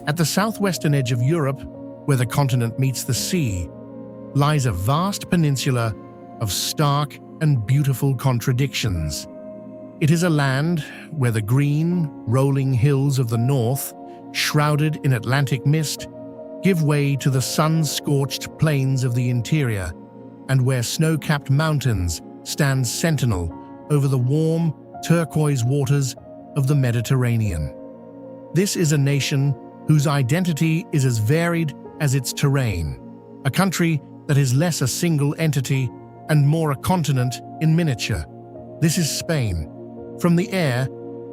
At the southwestern edge of Europe, where the continent meets the sea, lies a vast peninsula of stark and beautiful contradictions. It is a land where the green, rolling hills of the north, shrouded in Atlantic mist, give way to the sun-scorched plains of the interior, and where snow-capped mountains stand sentinel over the warm, turquoise waters of the Mediterranean. This is a nation whose identity is as varied as its terrain, a country that is less a single entity and more a continent in miniature. This is Spain. From the air,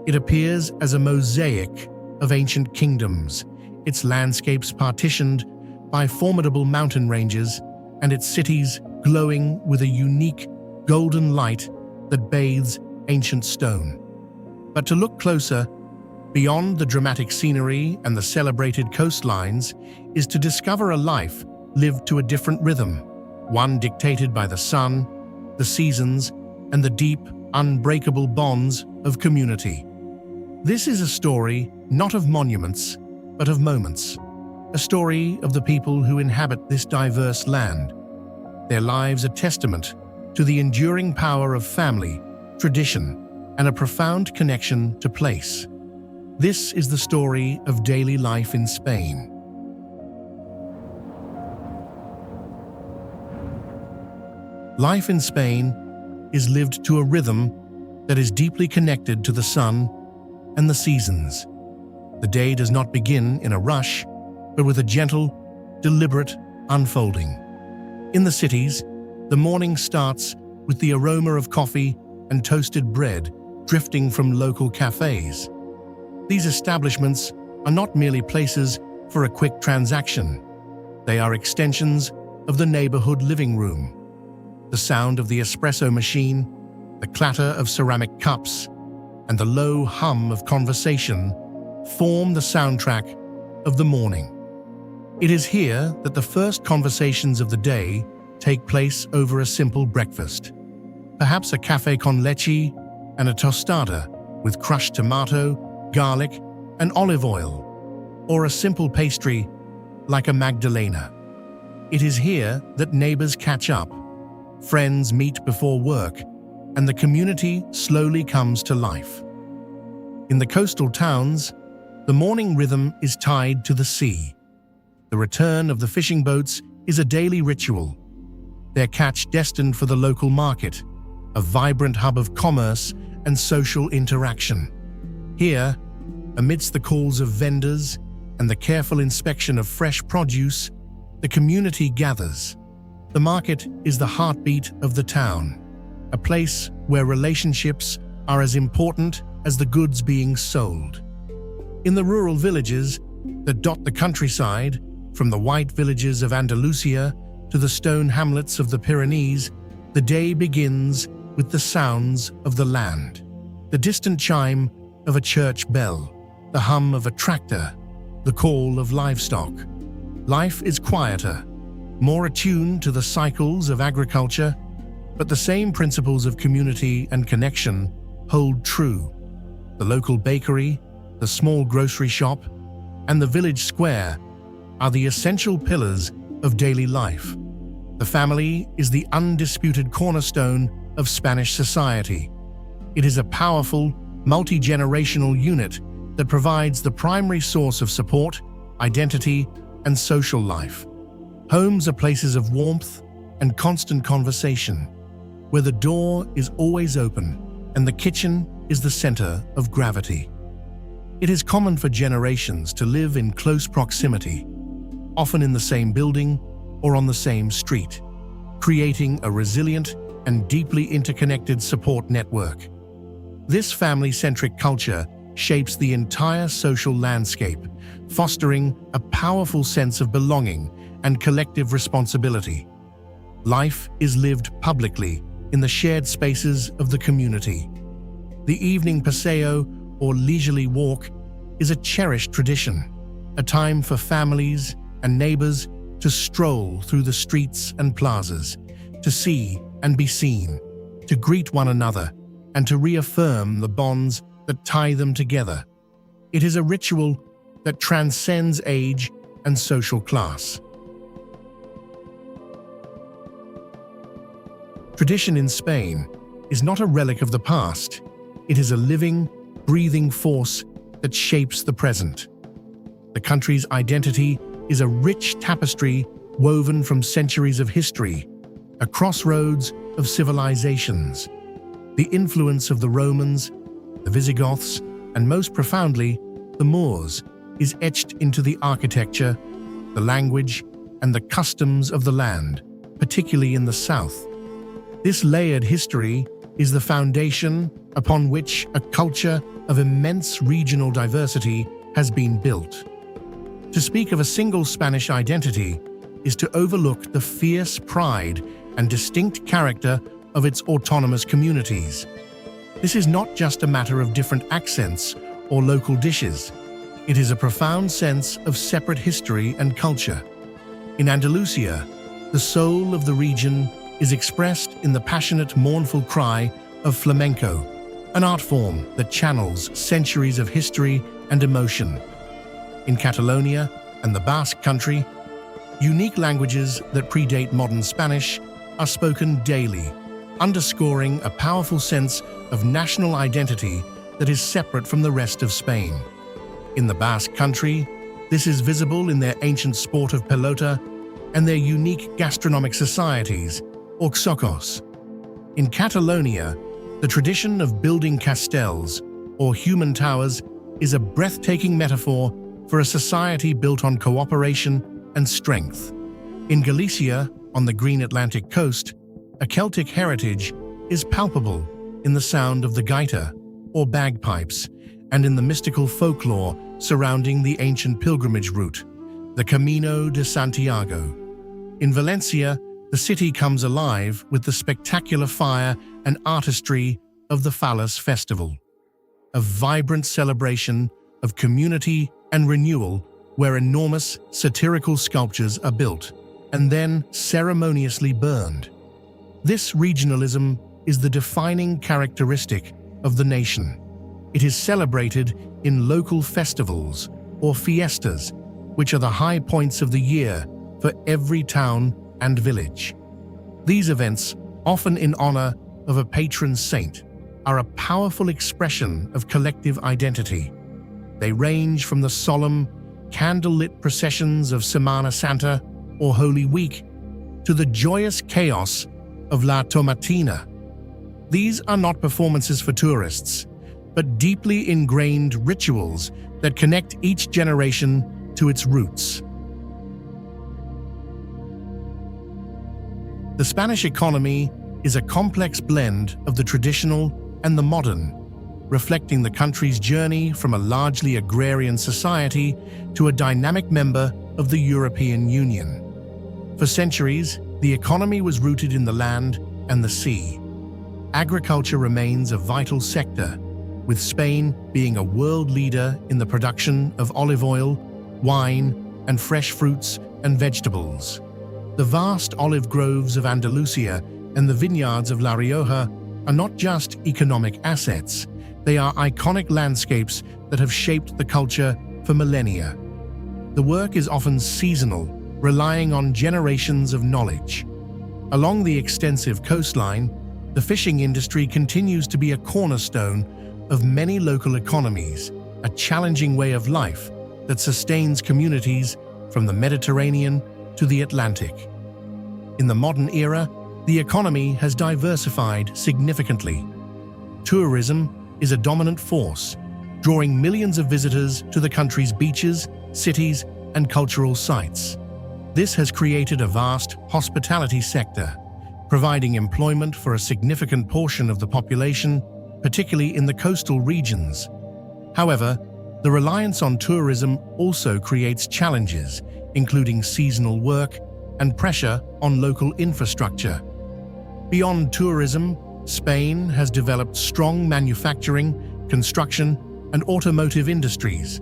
it appears as a mosaic of ancient kingdoms, its landscapes partitioned by formidable mountain ranges and its cities glowing with a unique golden light that bathes ancient stone. But to look closer, beyond the dramatic scenery and the celebrated coastlines, is to discover a life lived to a different rhythm, one dictated by the sun, the seasons, and the deep, unbreakable bonds of community. This is a story not of monuments, but of moments, a story of the people who inhabit this diverse land. Their lives a testament to the enduring power of family, tradition, and a profound connection to place. This is the story of daily life in Spain. Life in Spain is lived to a rhythm that is deeply connected to the sun and the seasons. The day does not begin in a rush, but with a gentle, deliberate unfolding. In the cities, the morning starts with the aroma of coffee and toasted bread drifting from local cafés. These establishments are not merely places for a quick transaction. They are extensions of the neighborhood living room. The sound of the espresso machine, the clatter of ceramic cups, and the low hum of conversation form the soundtrack of the morning. It is here that the first conversations of the day take place over a simple breakfast. Perhaps a café con leche and a tostada with crushed tomato, garlic, and olive oil, or a simple pastry like a magdalena. It is here that neighbors catch up, friends meet before work, and the community slowly comes to life. In the coastal towns, the morning rhythm is tied to the sea. The return of the fishing boats is a daily ritual, their catch destined for the local market, a vibrant hub of commerce and social interaction. Here, amidst the calls of vendors and the careful inspection of fresh produce, the community gathers. The market is the heartbeat of the town, a place where relationships are as important as the goods being sold. In the rural villages that dot the countryside, from the white villages of Andalusia to the stone hamlets of the Pyrenees, the day begins with the sounds of the land. The distant chime of a church bell, the hum of a tractor, the call of livestock. Life is quieter, more attuned to the cycles of agriculture, but the same principles of community and connection hold true. The local bakery, the small grocery shop, and the village square are the essential pillars of daily life. The family is the undisputed cornerstone of Spanish society. It is a powerful, multi-generational unit that provides the primary source of support, identity, and social life. Homes are places of warmth and constant conversation, where the door is always open and the kitchen is the center of gravity. It is common for generations to live in close proximity, often in the same building or on the same street, creating a resilient and deeply interconnected support network. This family-centric culture shapes the entire social landscape, fostering a powerful sense of belonging and collective responsibility. Life is lived publicly in the shared spaces of the community. The evening paseo, or leisurely walk, is a cherished tradition, a time for families and neighbors to stroll through the streets and plazas, to see and be seen, to greet one another, and to reaffirm the bonds that tie them together. It is a ritual that transcends age and social class. Tradition in Spain is not a relic of the past. It is a living, breathing force that shapes the present. The country's identity is a rich tapestry woven from centuries of history, a crossroads of civilizations. The influence of the Romans, the Visigoths, and most profoundly, the Moors, is etched into the architecture, the language, and the customs of the land, particularly in the south. This layered history is the foundation upon which a culture of immense regional diversity has been built. To speak of a single Spanish identity is to overlook the fierce pride and distinct character of its autonomous communities. This is not just a matter of different accents or local dishes. It is a profound sense of separate history and culture. In Andalusia, the soul of the region is expressed in the passionate, mournful cry of flamenco, an art form that channels centuries of history and emotion. In Catalonia and the Basque Country, unique languages that predate modern Spanish are spoken daily, underscoring a powerful sense of national identity that is separate from the rest of Spain. In the Basque Country, this is visible in their ancient sport of pelota and their unique gastronomic societies, hotspots. In Catalonia, the tradition of building castells, or human towers, is a breathtaking metaphor for a society built on cooperation and strength. In Galicia, on the green Atlantic coast, a Celtic heritage is palpable in the sound of the gaita, or bagpipes, and in the mystical folklore surrounding the ancient pilgrimage route, the Camino de Santiago. In Valencia, the city comes alive with the spectacular fire and artistry of the Fallas Festival, a vibrant celebration of community and renewal where enormous satirical sculptures are built and then ceremoniously burned. This regionalism is the defining characteristic of the nation. It is celebrated in local festivals or fiestas, which are the high points of the year for every town and village. These events, often in honor of a patron saint, are a powerful expression of collective identity. They range from the solemn, candlelit processions of Semana Santa or Holy Week to the joyous chaos of La Tomatina. These are not performances for tourists, but deeply ingrained rituals that connect each generation to its roots. The Spanish economy is a complex blend of the traditional and the modern, reflecting the country's journey from a largely agrarian society to a dynamic member of the European Union. For centuries, the economy was rooted in the land and the sea. Agriculture remains a vital sector, with Spain being a world leader in the production of olive oil, wine, and fresh fruits and vegetables. The vast olive groves of Andalusia and the vineyards of La Rioja are not just economic assets, they are iconic landscapes that have shaped the culture for millennia. The work is often seasonal, relying on generations of knowledge. Along the extensive coastline, the fishing industry continues to be a cornerstone of many local economies, a challenging way of life that sustains communities from the Mediterranean to the Atlantic. In the modern era, the economy has diversified significantly. Tourism is a dominant force, drawing millions of visitors to the country's beaches, cities, and cultural sites. This has created a vast hospitality sector, providing employment for a significant portion of the population, particularly in the coastal regions. However, the reliance on tourism also creates challenges, including seasonal work and pressure on local infrastructure. Beyond tourism, Spain has developed strong manufacturing, construction, and automotive industries.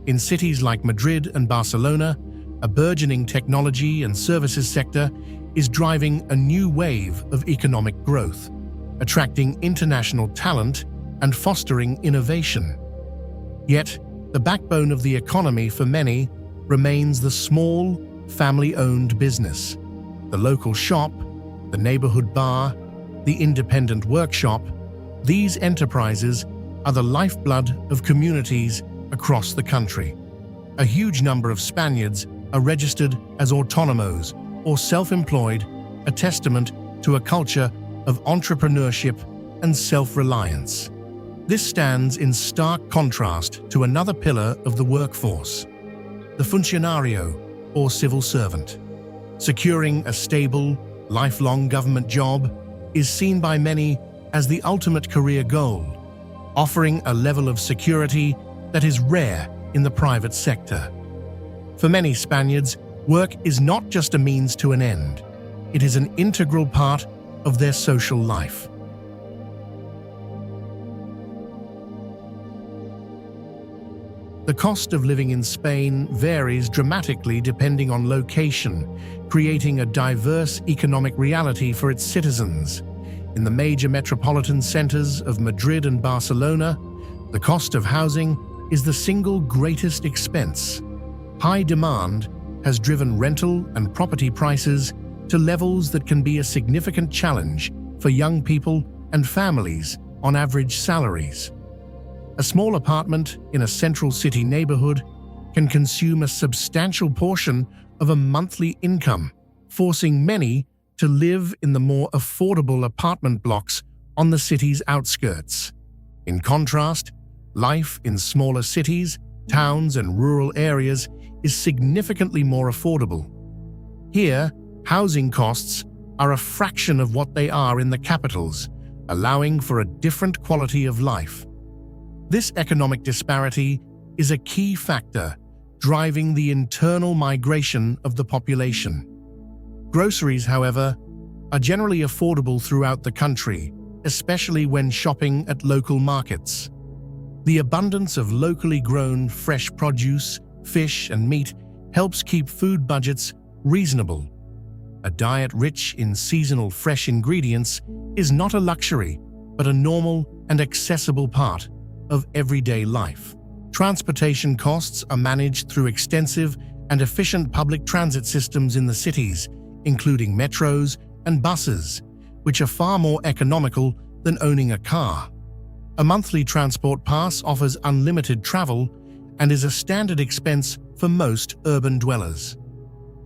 In cities like Madrid and Barcelona, a burgeoning technology and services sector is driving a new wave of economic growth, attracting international talent and fostering innovation. Yet, The backbone of the economy for many remains the small, family-owned business. The local shop, the neighborhood bar, the independent workshop, these enterprises are the lifeblood of communities across the country. A huge number of Spaniards are registered as autónomos or self-employed, a testament to a culture of entrepreneurship and self-reliance. This stands in stark contrast to another pillar of the workforce, the funcionario or civil servant. Securing a stable, lifelong government job is seen by many as the ultimate career goal, offering a level of security that is rare in the private sector. For many Spaniards, work is not just a means to an end. It is an integral part of their social life. The cost of living in Spain varies dramatically depending on location, creating a diverse economic reality for its citizens. In the major metropolitan centers of Madrid and Barcelona, the cost of housing is the single greatest expense. High demand has driven rental and property prices to levels that can be a significant challenge for young people and families on average salaries. A small apartment in a central city neighborhood can consume a substantial portion of a monthly income, forcing many to live in the more affordable apartment blocks on the city's outskirts. In contrast, life in smaller cities, towns, and rural areas is significantly more affordable. Here, housing costs are a fraction of what they are in the capitals, allowing for a different quality of life. This economic disparity is a key factor driving the internal migration of the population. Groceries, however, are generally affordable throughout the country, especially when shopping at local markets. The abundance of locally grown fresh produce, fish, and meat helps keep food budgets reasonable. A diet rich in seasonal fresh ingredients is not a luxury, but a normal and accessible part of everyday life. Transportation costs are managed through extensive and efficient public transit systems in the cities, including metros and buses, which are far more economical than owning a car. A monthly transport pass offers unlimited travel and is a standard expense for most urban dwellers.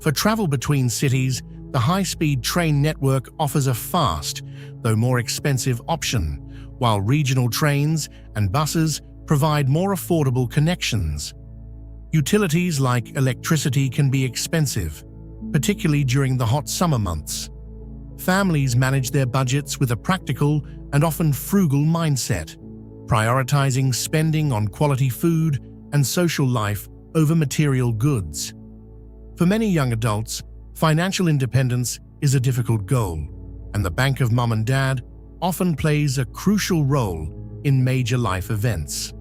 For travel between cities, the high-speed train network offers a fast, though more expensive option, while regional trains and buses provide more affordable connections. Utilities like electricity can be expensive, particularly during the hot summer months. Families manage their budgets with a practical and often frugal mindset, prioritizing spending on quality food and social life over material goods. For many young adults, financial independence is a difficult goal, and the bank of mum and dad often plays a crucial role in major life events.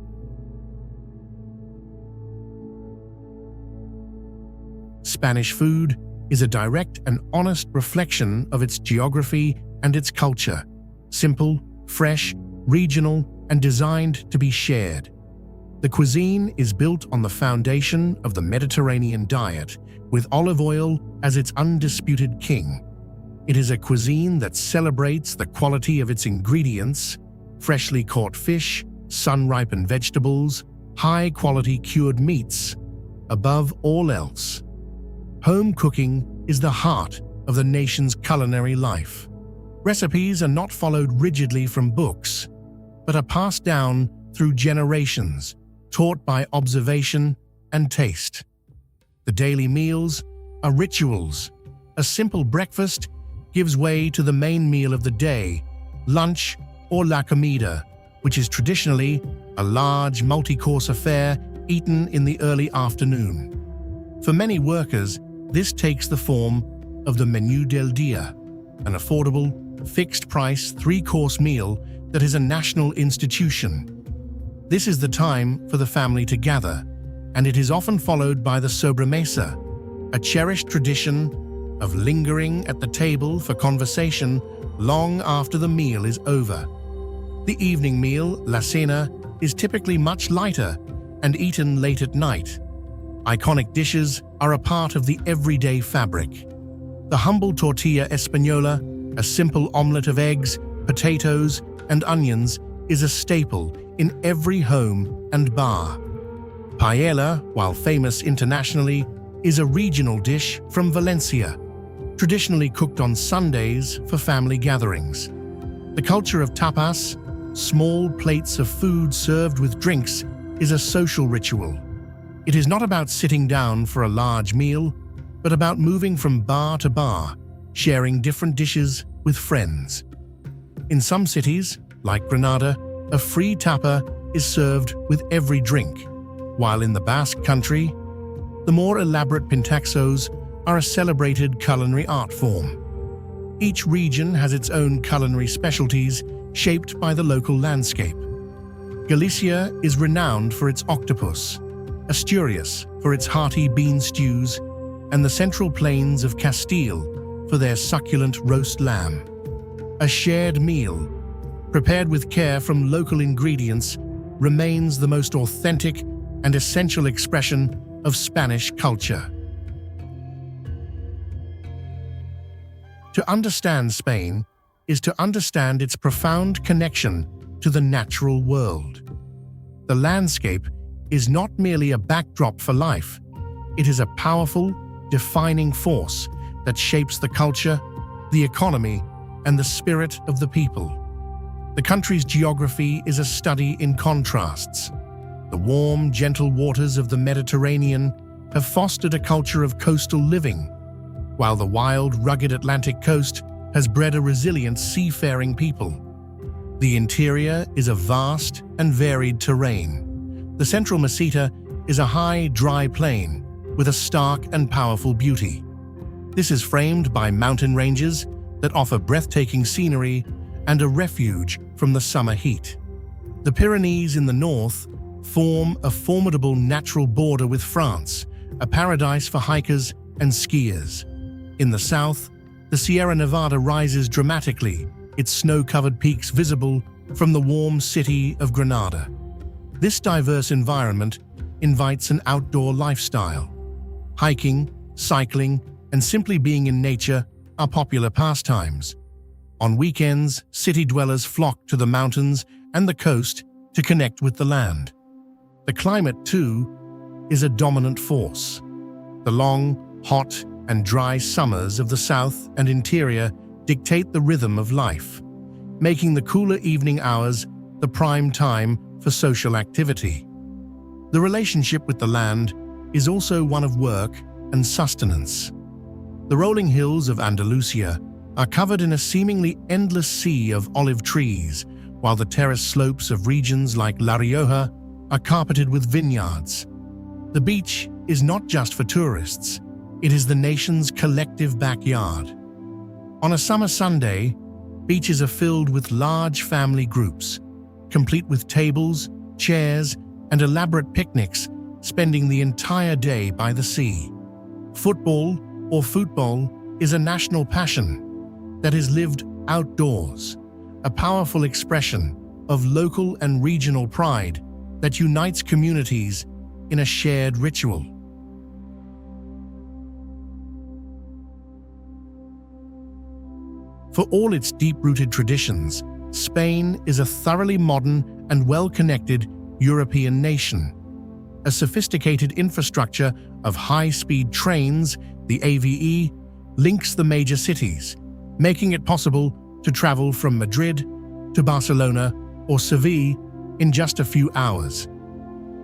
Spanish food is a direct and honest reflection of its geography and its culture, simple, fresh, regional, and designed to be shared. The cuisine is built on the foundation of the Mediterranean diet, with olive oil as its undisputed king. It is a cuisine that celebrates the quality of its ingredients: freshly caught fish, sun-ripened vegetables, high-quality cured meats. Above all else, home cooking is the heart of the nation's culinary life. Recipes are not followed rigidly from books, but are passed down through generations, taught by observation and taste. The daily meals are rituals. A simple breakfast gives way to the main meal of the day, lunch or la comida, which is traditionally a large multi-course affair eaten in the early afternoon. For many workers, this takes the form of the menú del día, an affordable, fixed-price three-course meal that is a national institution. This is the time for the family to gather, and it is often followed by the sobremesa, a cherished tradition of lingering at the table for conversation long after the meal is over. The evening meal, la cena, is typically much lighter and eaten late at night. Iconic dishes are a part of the everyday fabric. The humble tortilla española, a simple omelette of eggs, potatoes, and onions, is a staple in every home and bar. Paella, while famous internationally, is a regional dish from Valencia, traditionally cooked on Sundays for family gatherings. The culture of tapas, small plates of food served with drinks, is a social ritual. It is not about sitting down for a large meal, but about moving from bar to bar, sharing different dishes with friends. In some cities, like Granada, a free tapa is served with every drink, while in the Basque Country, the more elaborate pintaxos are a celebrated culinary art form. Each region has its own culinary specialties shaped by the local landscape. Galicia is renowned for its octopus, Asturias for its hearty bean stews, and the central plains of Castile for their succulent roast lamb. A shared meal, prepared with care from local ingredients, remains the most authentic and essential expression of Spanish culture. To understand Spain is to understand its profound connection to the natural world. The landscape is not merely a backdrop for life, it is a powerful, defining force that shapes the culture, the economy, and the spirit of the people. The country's geography is a study in contrasts. The warm, gentle waters of the Mediterranean have fostered a culture of coastal living, while the wild, rugged Atlantic coast has bred a resilient seafaring people. The interior is a vast and varied terrain. The central Meseta is a high, dry plain with a stark and powerful beauty. This is framed by mountain ranges that offer breathtaking scenery and a refuge from the summer heat. The Pyrenees in the north form a formidable natural border with France, a paradise for hikers and skiers. In the south, the Sierra Nevada rises dramatically, its snow-covered peaks visible from the warm city of Granada. This diverse environment invites an outdoor lifestyle. Hiking, cycling, and simply being in nature are popular pastimes. On weekends, city dwellers flock to the mountains and the coast to connect with the land. The climate, too, is a dominant force. The long, hot, and dry summers of the south and interior dictate the rhythm of life, making the cooler evening hours the prime time for social activity. The relationship with the land is also one of work and sustenance. The rolling hills of Andalusia are covered in a seemingly endless sea of olive trees, while the terraced slopes of regions like La Rioja are carpeted with vineyards. The beach is not just for tourists, it is the nation's collective backyard. On a summer Sunday, beaches are filled with large family groups, complete with tables, chairs, and elaborate picnics, spending the entire day by the sea. Football, or football, is a national passion that is lived outdoors, a powerful expression of local and regional pride that unites communities in a shared ritual. For all its deep-rooted traditions, Spain is a thoroughly modern and well-connected European nation. A sophisticated infrastructure of high-speed trains, the AVE, links the major cities, making it possible to travel from Madrid to Barcelona or Seville in just a few hours.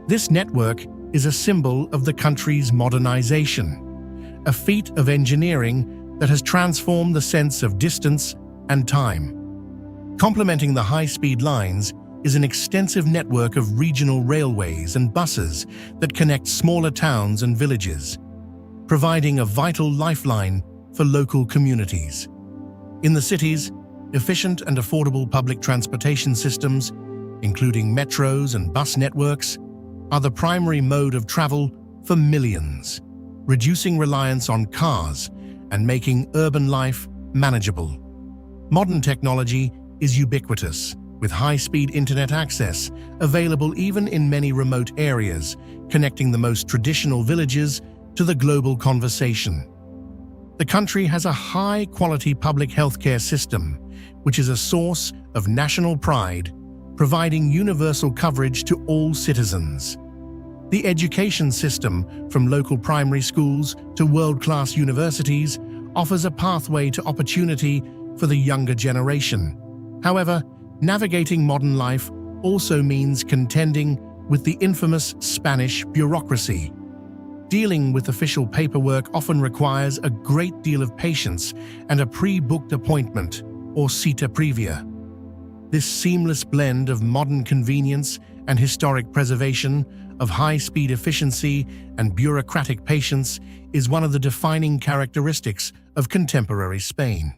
This network is a symbol of the country's modernization, a feat of engineering that has transformed the sense of distance and time. Complementing the high-speed lines is an extensive network of regional railways and buses that connect smaller towns and villages, providing a vital lifeline for local communities. In the cities, efficient and affordable public transportation systems, including metros and bus networks, are the primary mode of travel for millions, reducing reliance on cars and making urban life manageable. Modern technology is ubiquitous, with high-speed internet access available even in many remote areas, connecting the most traditional villages to the global conversation. The country has a high-quality public healthcare system, which is a source of national pride, providing universal coverage to all citizens. The education system, from local primary schools to world-class universities, offers a pathway to opportunity for the younger generation. However, navigating modern life also means contending with the infamous Spanish bureaucracy. Dealing with official paperwork often requires a great deal of patience and a pre-booked appointment, or cita previa. This seamless blend of modern convenience and historic preservation, of high-speed efficiency and bureaucratic patience, is one of the defining characteristics of contemporary Spain.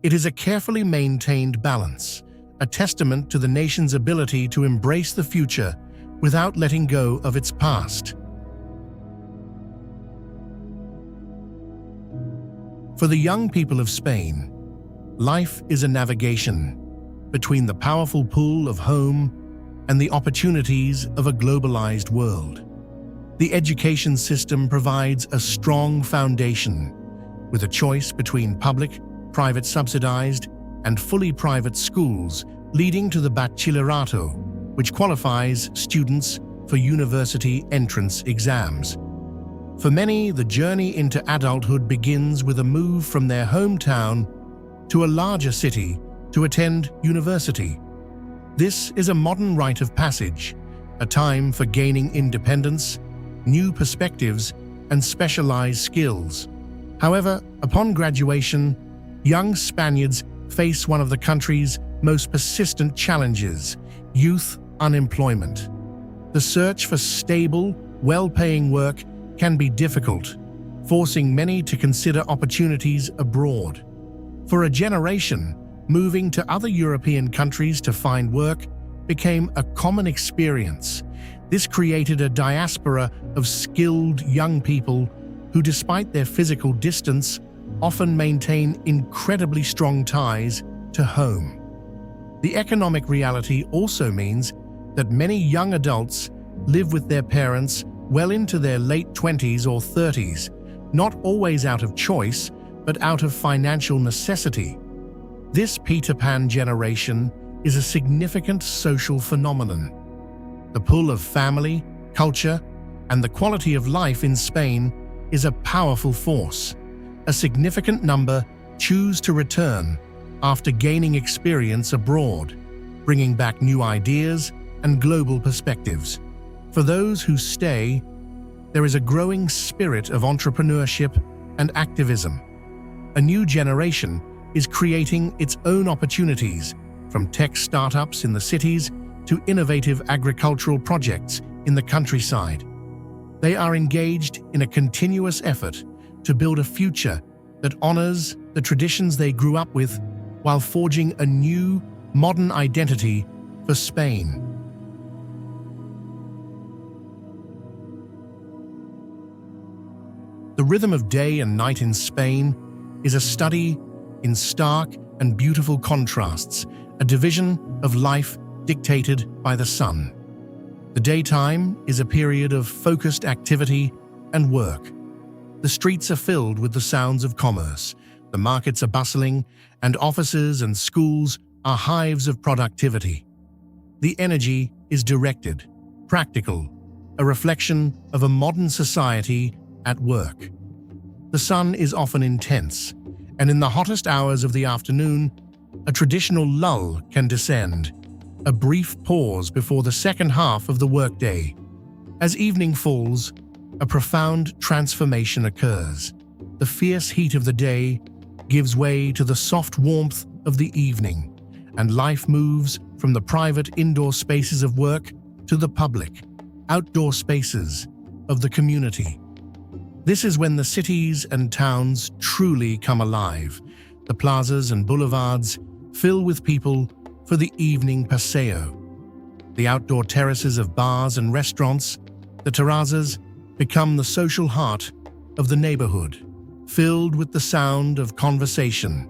It is a carefully maintained balance, a testament to the nation's ability to embrace the future without letting go of its past. For the young people of Spain, life is a navigation between the powerful pull of home and the opportunities of a globalized world. The education system provides a strong foundation, with a choice between public, private subsidized, and fully private schools leading to the bachillerato, which qualifies students for university entrance exams. For many, the journey into adulthood begins with a move from their hometown to a larger city to attend university. This is a modern rite of passage, a time for gaining independence, new perspectives, and specialized skills. However, upon graduation, young Spaniards face one of the country's most persistent challenges: youth unemployment. The search for stable, well-paying work can be difficult, forcing many to consider opportunities abroad. For a generation, moving to other European countries to find work became a common experience. This created a diaspora of skilled young people who, despite their physical distance, often maintain incredibly strong ties to home. The economic reality also means that many young adults live with their parents well into their late 20s or 30s, not always out of choice, but out of financial necessity. This Peter Pan generation is a significant social phenomenon. The pull of family, culture, and the quality of life in Spain is a powerful force. A significant number choose to return after gaining experience abroad, bringing back new ideas and global perspectives. For those who stay, there is a growing spirit of entrepreneurship and activism. A new generation is creating its own opportunities, from tech startups in the cities to innovative agricultural projects in the countryside. They are engaged in a continuous effort to build a future that honors the traditions they grew up with while forging a new, modern identity for Spain. The rhythm of day and night in Spain is a study in stark and beautiful contrasts, a division of life dictated by the sun. The daytime is a period of focused activity and work. The streets are filled with the sounds of commerce, the markets are bustling, and offices and schools are hives of productivity. The energy is directed, practical, a reflection of a modern society at work. The sun is often intense, and in the hottest hours of the afternoon, a traditional lull can descend, a brief pause before the second half of the workday. As evening falls, a profound transformation occurs. The fierce heat of the day gives way to the soft warmth of the evening, and life moves from the private indoor spaces of work to the public, outdoor spaces of the community. This is when the cities and towns truly come alive. The plazas and boulevards fill with people for the evening paseo. The outdoor terraces of bars and restaurants, the terrazas, become the social heart of the neighborhood, filled with the sound of conversation,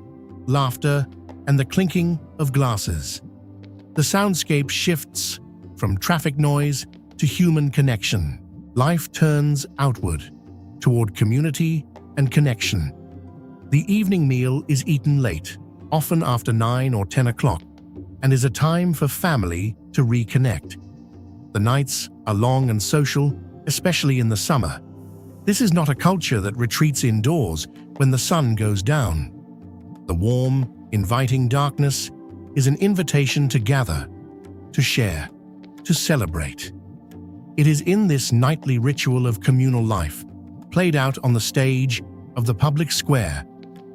laughter, and the clinking of glasses. The soundscape shifts from traffic noise to human connection. Life turns outward, toward community and connection. The evening meal is eaten late, often after 9 or 10 o'clock, and is a time for family to reconnect. The nights are long and social, especially in the summer. This is not a culture that retreats indoors when the sun goes down. The warm, inviting darkness is an invitation to gather, to share, to celebrate. It is in this nightly ritual of communal life, played out on the stage of the public square,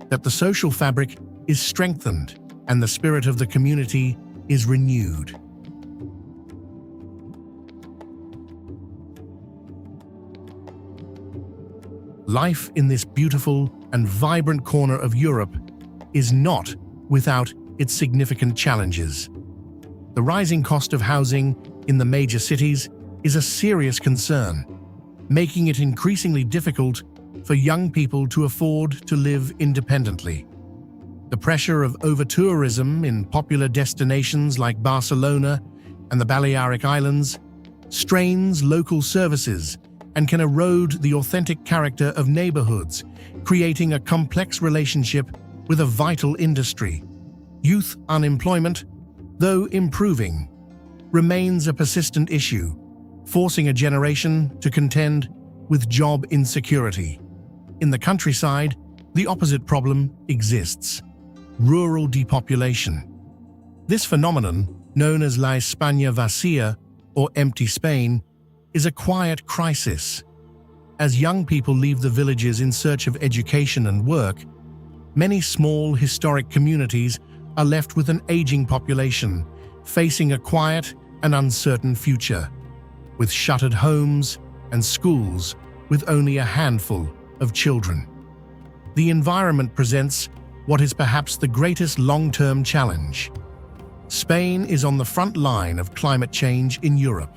that the social fabric is strengthened and the spirit of the community is renewed. Life in this beautiful and vibrant corner of Europe is not without its significant challenges. The rising cost of housing in the major cities is a serious concern, making it increasingly difficult for young people to afford to live independently. The pressure of over-tourism in popular destinations like Barcelona and the Balearic Islands strains local services and can erode the authentic character of neighborhoods, creating a complex relationship with a vital industry. Youth unemployment, though improving, remains a persistent issue, forcing a generation to contend with job insecurity. In the countryside, the opposite problem exists: rural depopulation. This phenomenon, known as La España vacía or empty Spain, is a quiet crisis. As young people leave the villages in search of education and work, many small historic communities are left with an aging population, facing a quiet and uncertain future, with shuttered homes and schools with only a handful of children. The environment presents what is perhaps the greatest long-term challenge. Spain is on the front line of climate change in Europe.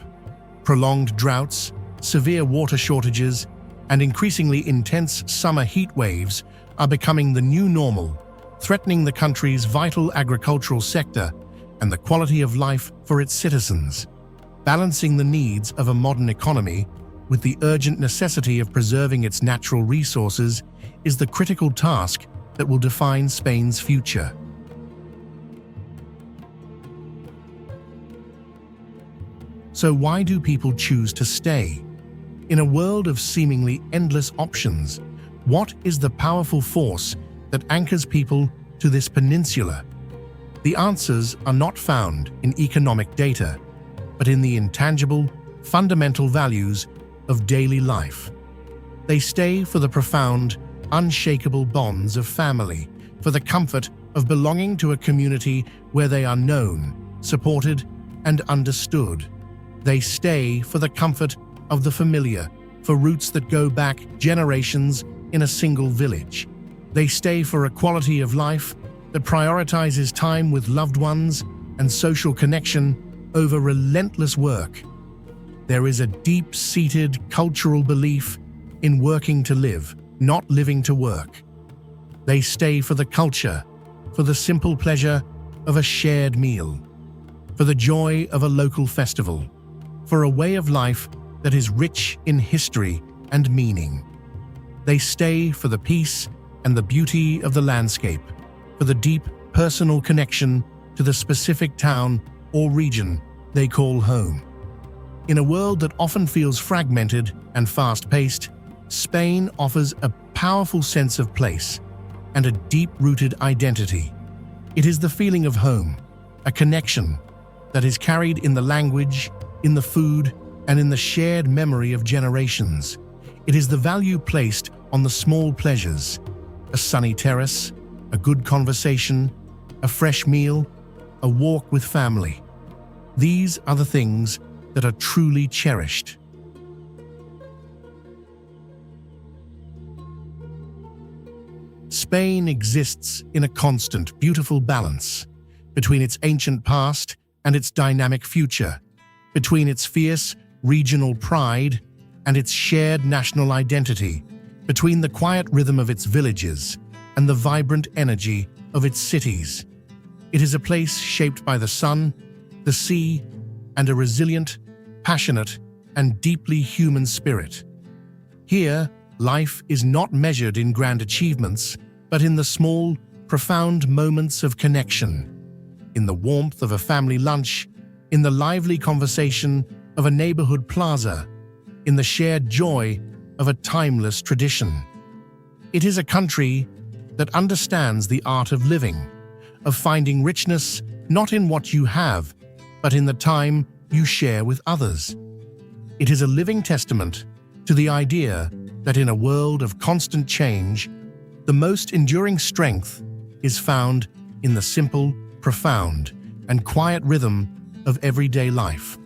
Prolonged droughts, severe water shortages, and increasingly intense summer heat waves are becoming the new normal, threatening the country's vital agricultural sector and the quality of life for its citizens. Balancing the needs of a modern economy with the urgent necessity of preserving its natural resources is the critical task that will define Spain's future. So why do people choose to stay? In a world of seemingly endless options, what is the powerful force that anchors people to this peninsula? The answers are not found in economic data, but in the intangible, fundamental values of daily life. They stay for the profound, unshakable bonds of family, for the comfort of belonging to a community where they are known, supported, and understood. They stay for the comfort of the familiar, for roots that go back generations in a single village. They stay for a quality of life that prioritizes time with loved ones and social connection over relentless work. There is a deep-seated cultural belief in working to live, not living to work. They stay for the culture, for the simple pleasure of a shared meal, for the joy of a local festival, for a way of life that is rich in history and meaning. They stay for the peace and the beauty of the landscape, for the deep personal connection to the specific town or region they call home. In a world that often feels fragmented and fast-paced, Spain offers a powerful sense of place and a deep-rooted identity. It is the feeling of home, a connection that is carried in the language, in the food, and in the shared memory of generations. It is the value placed on the small pleasures: a sunny terrace, a good conversation, a fresh meal, a walk with family. These are the things that are truly cherished. Spain exists in a constant, beautiful balance between its ancient past and its dynamic future, between its fierce regional pride and its shared national identity, between the quiet rhythm of its villages and the vibrant energy of its cities. It is a place shaped by the sun, the sea, and a resilient, passionate, and deeply human spirit. Here, life is not measured in grand achievements, but in the small, profound moments of connection, in the warmth of a family lunch, in the lively conversation of a neighborhood plaza, in the shared joy of a timeless tradition. It is a country that understands the art of living, of finding richness not in what you have, but in the time you share with others. It is a living testament to the idea that in a world of constant change, the most enduring strength is found in the simple, profound, and quiet rhythm of everyday life.